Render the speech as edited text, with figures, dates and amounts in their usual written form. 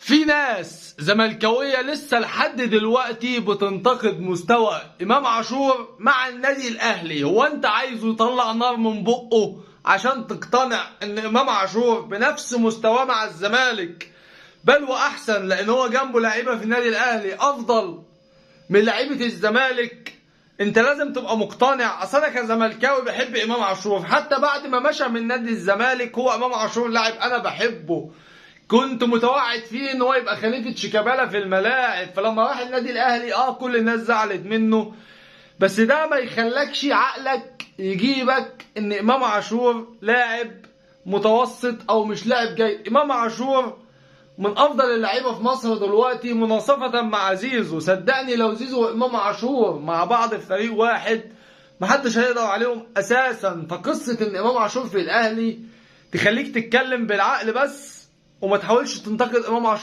في ناس زملكاويه لسه لحد دلوقتي بتنتقد مستوى امام عاشور مع النادي الاهلي. هو انت عايزه يطلع نار من بقه عشان تقتنع ان امام عاشور بنفس مستواه مع الزمالك، بل واحسن، لان هو جنبه لعيبه في النادي الاهلي افضل من لعيبه الزمالك؟ انت لازم تبقى مقتنع. اصل انا كزملكاوي بحب امام عاشور، حتى بعد ما مشى من نادي الزمالك هو امام عاشور لاعب انا بحبه، كنت متوعد فيه ان هو يبقى خليفه شيكابالا في الملاعب. فلما راح النادي الاهلي كل الناس زعلت منه، بس ده ما يخلكش عقلك يجيبك ان امام عاشور لاعب متوسط او مش لاعب جيد. امام عاشور من افضل اللعيبه في مصر دلوقتي مناصفه مع زيزو. صدقني لو زيزو وامام عاشور مع بعض في فريق واحد محدش هيقدر عليهم اساسا. فقصه ان امام عاشور في الاهلي تخليك تتكلم بالعقل بس، وما تحاولش تنتقد امام عاشور.